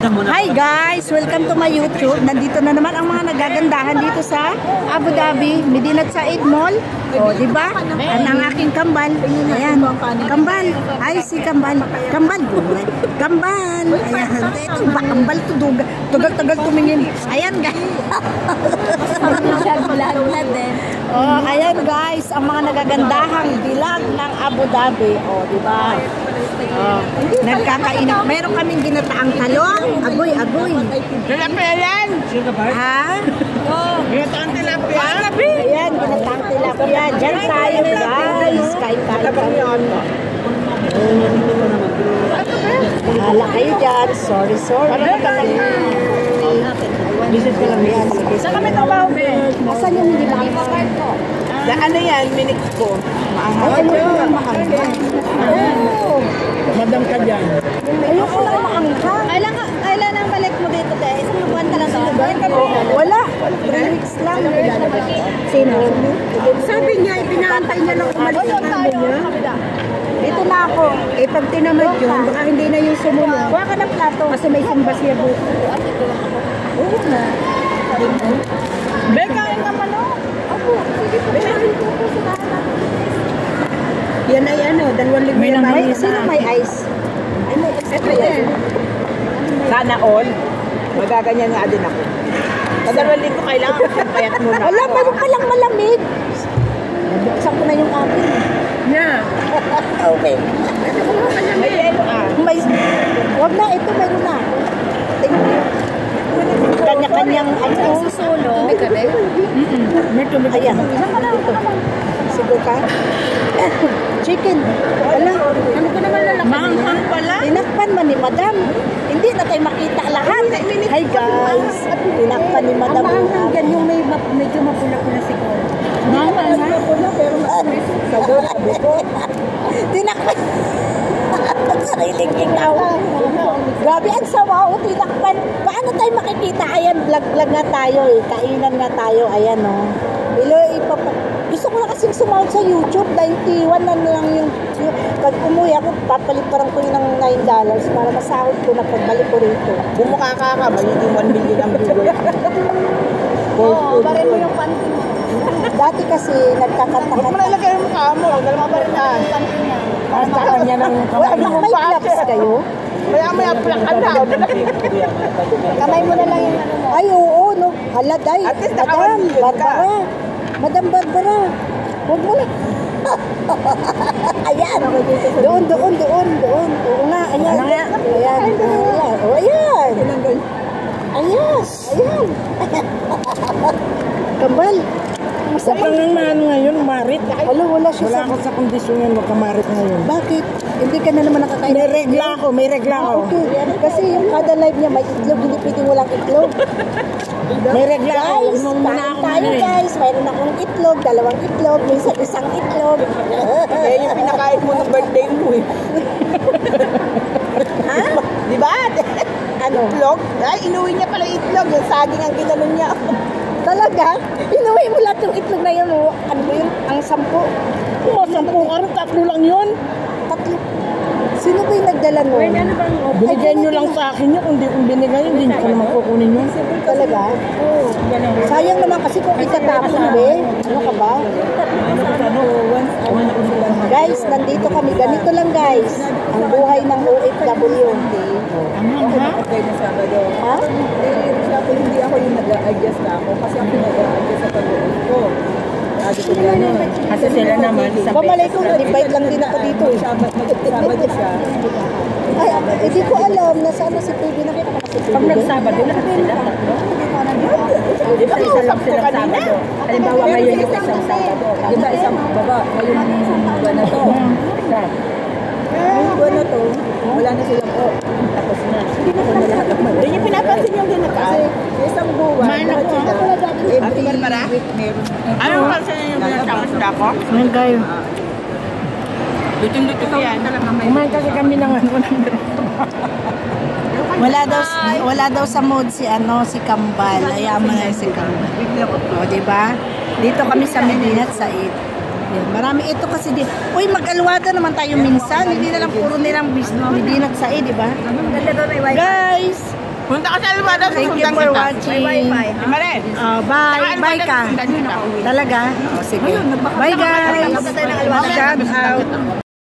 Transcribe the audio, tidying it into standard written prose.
Hi guys! Welcome to my YouTube. Nandito na naman ang mga nagagandahan dito sa Abu Dhabi, Medinat Said Mall. O, diba? Ang aking kambal. Ayan. Kambal. Ay, si kambal. Kambal. Kambal. Ayan. Ito ba? Kambal to. Tugal-tugal tumingin. Ayan guys. Oh, ayan guys. Ang mga nagagandahang bilag ng Abu Dhabi. O, diba? Oh, nagkakainan. Meron kaming ginataang talong. Agoy. Tilapia yan! Ha? Oh, ginataang tilapia? Ayan, ginataang tilapia. Diyan tayo guys. Kain tayo. Bahala kayo dyan. Sorry. Visit ko lang yan. Saan kami trabaho, Ben? Asan yung hindi lang? Ano yan? Minix ko. Ay, ayoko lang maangka. Madam ka dyan. Ayoko lang maangka. Kailan ang balik mo dito, te? Isang buwan ka lang dito? Wala. 3 weeks lang. Sino? Sabi niya, ipinaantay niya lang umalis ang amo niya. Dito na ako. Eh, pag tinamad yun, baka hindi na yung sumunod. Kuha ka ng plato. Kasi may simba siya buko. Oo na. Ben, kain naman o. Opo, sige po. Binahin ko po sa lahat. Yan ay ano, 2,000 May na naman may, isa. sino may ice? Ay, may ice. Ito yan. Sana all. Magaganyan nga din ako. Kadalawang linggo kailangan kasi payat muna. Wala, meron pa lang malamig. Nabuksan ko na yung akin. Yeah. Okay. May yelo ah. May, wag na, ito meron na. Thank you. Kanya-kanyang ano. Susulo. May tubig. Ayan. Ito. Sigo ka. Chicken. Wala. Ano ko naman lalaki? Maanghang pala. Tinakpan man ni Madam. Hindi na tayo makita lahat. Hi guys. Tinakpan ni Madam. Yan yung medyo mapula-pula siguro. Mapula pero sagot. Tinakpan. Sariling ikaw. Grabe ang sawa. Tinakpan. Paano tayo makikita? Ayan, vlog nga tayo eh. Kainan nga tayo. Ayan o. Gusto ko na kasing sumahod sa YouTube. 91 na lang yung pag umuwi ako, papaliparan ko yun ng $9 para masahod ko na pagbalik ko rito. Bumukha ka, magiging 1 million ang bigay. Oo, barin mo yung panty mo. Dati kasi Huwag mo na nagkakanta. ilagay yung mukha mo. Dalawa pa rin yan. Basta kanya ng kamay mo. May flaps kayo? May aplak ka na. Kamay mo na lang yung ano mo. Ay, oo, no. Hala, day. At least Madam, naka-1 million ka. Barbara. Madam Barbara. Huwag mo na. Ayan. Doon. Oo nga, ayan. Ayan. Oh, ayan. Ayan. Kambal. Huwag kang ano ngayon, marit. Wala siya Wala sa... ka sa kondisyon mo kamarit ngayon. Bakit? Hindi ka na naman nakakain. May regla ako. Okay. Kasi yung kada live niya may itlog, hindi pwedeng walang itlog. May regla ako. Guys, Huwag mo muna kain ako tayo guys. Mayroon akong itlog, 2 itlog, minsan isang itlog. Eh, yung pinakain mo ng birthday mo eh. Ha? Di ba? Ano? Itlog? Ay, inuwi niya pala itlog. Yung saging ang ginanon niya. Talaga? Inuwi mo lahat yung itlog na yun. Oh. Ano ba yun? Ang 10. Oo, 10 araw, 3 lang yun. 3. Sino ba yung nagdala mo? Binigyan nyo lang sa akin yun. Kung binigay yun, hindi ko naman kukunin yun. Talaga? Oo. Sayang naman kasi kung itatapon eh. Ano ka ba? Guys, nandito kami. Ganito lang guys. Ang buhay ng OFW. Ha? Hindi ako yung nag-a-adjust na ako kasi ako nag-a-adjust sa pag-uwi ko. Kasi sila naman Pamalay ko, divide lang din ako dito eh. Sabado siya. Ay, hindi ko alam. Nasaan na si PB? Nakita ko na si PB. Pag nagsabado, lahat sila tatlo. Di ba isa lang sila Sabado? Halimbawa ngayon yung isang Sabado. Di ba isang baba? Ngayon yung buwan na to. Yung buwan na to, wala na silang tapos na. Hindi na lahat ako. Hindi niyo pinapansin yung ginagawa. Isang buwan. Lahat sila. Every week meron. Anong pansin yung ginagawa sa ako? Ngayon kayo. Lutin-lutin ko yan. Kumain kasi kami ng ano. Wala daw sa mood si Kambal. Ayaman na si Kambal. O, diba? Dito kami sa Medinat Said. Yan. Marami ito kasi din. Uy, mag-alwada naman tayo minsan. Hindi na lang puro nilang Medinat Said, diba? Ganda doon, may wifi. Guys, Punta ka sa Alvada, Thank you for watching. Mali. Bye ka. Talaga? O, sige. Bye guys. Shout out.